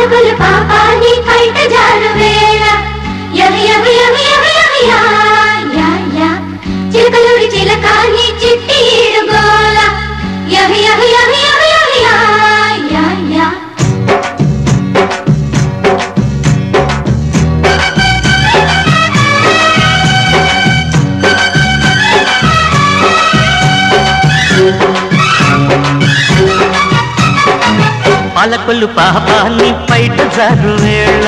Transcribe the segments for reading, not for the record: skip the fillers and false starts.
పాలకులు పాపాన్ని బయట జారు వేళ చిలకలూరి చిలకాని చిట్టి ఈడుగోల పాలకులు పాపాన్ని బయట జారు వేళ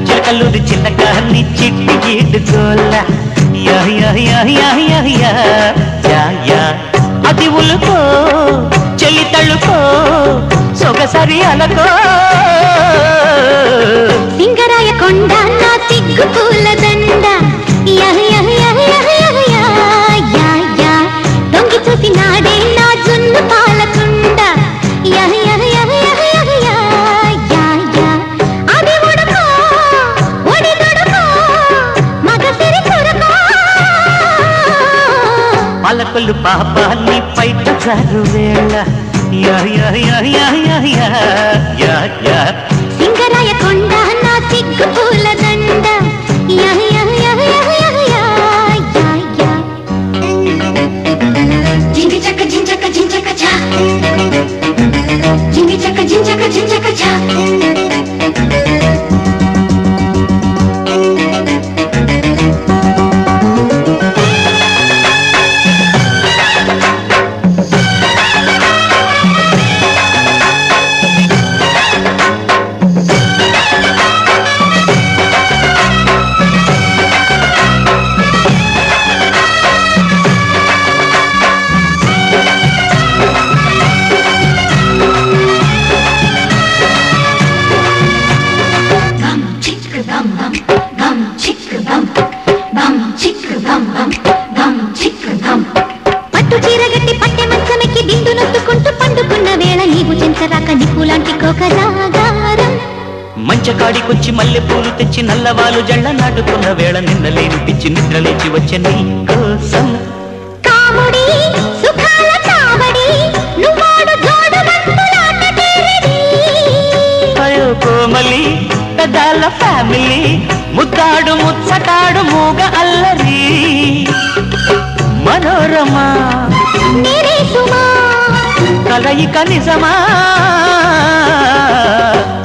చిలకలూరి చిలకాని చిట్టి ఈడుగోల అది ఉలుకో చెల్లి తళ్ళుకో సొగసరి అలకో సింగరాయ కొండ నా సిగ్గు పూల దండ దొంగి చూసి నాడే నా జున్ను పాలకుండ అది ఉడుకో ఒడి దొడుకో మగ సిరి కొరకో పాలకులు పాపాన్ని బయట జారు వేళ సింగరాయ కొండ నా సిగ్గు పూల దండ జింగి చక్క జించక జించక చా జింగి చక్క జించక జించక చా పట్టు చీరగట్టి పట్టె మంచమెక్కి దిండు నొత్తుకుంటూ పండుకున్న వేళ నీవు చెంచరాక నిప్పులాంటి కోకరాగారం మంచకాడికొచ్చి మల్లె పూలు తెచ్చి నల్లవాలు జళ్ళ నాటుకున్న వేళ నిన్నలేని పిచ్చి నిద్రలేచి వచ్చే నీ కోసం కాముడి సుఖాల కావడి నువ్వాడు జోడు బంతులాట తేరడి అయ్యో కోమలి పెద్దాల ఫ్యామిలీ ముద్దాడు ముచ్చటాడు మూగ అల్లరి మనోరమా నేనే సుమా కలయిక నిజమా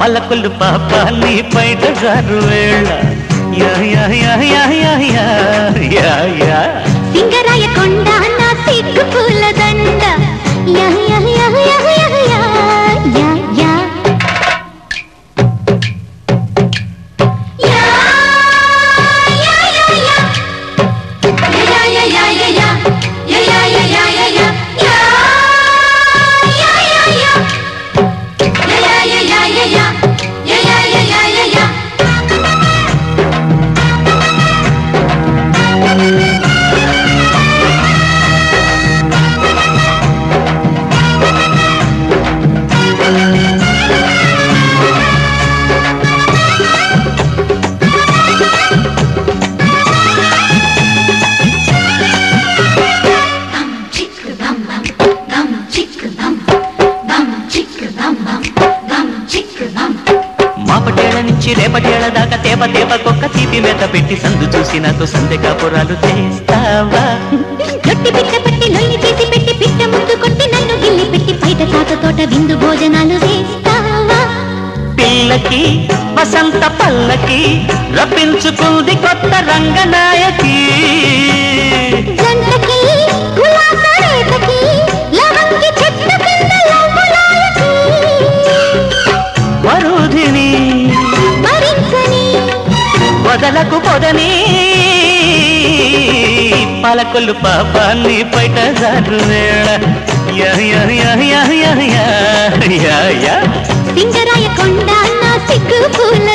పలకులు పాపాన్ని బయట జారు వేళ సింగరాయ కొండ నా సిగ్గు పూల దండ మాపటేళ్ల నుంచి రేపటేళ్ల దాకా తేప తేప కొక్క తీపి మీద పెట్టి సందు చూసి నాతో సందె కాపురాలు చేస్తావా రొట్టి పిట్ట పట్టి లొల్లి చేసి పెట్టి పిట్ట ముందు కొట్టి నన్ను గిల్లి పెట్టి పైట తాత తోట విందు భోజనాలు వేస్తావా పిల్లకి వసంత పల్లకి రప్పించుకుంది కొత్త రంగనాయకి జంటకి గులాబ రేతకి లవంగి చెట్టు కింద లవ్వులాయకి వరుధిని భరించని వదలకు పొదని పలకులు పాపాన్ని బయట జారు వేళ సింగరాయ కొండ నా సిగ్గు పూల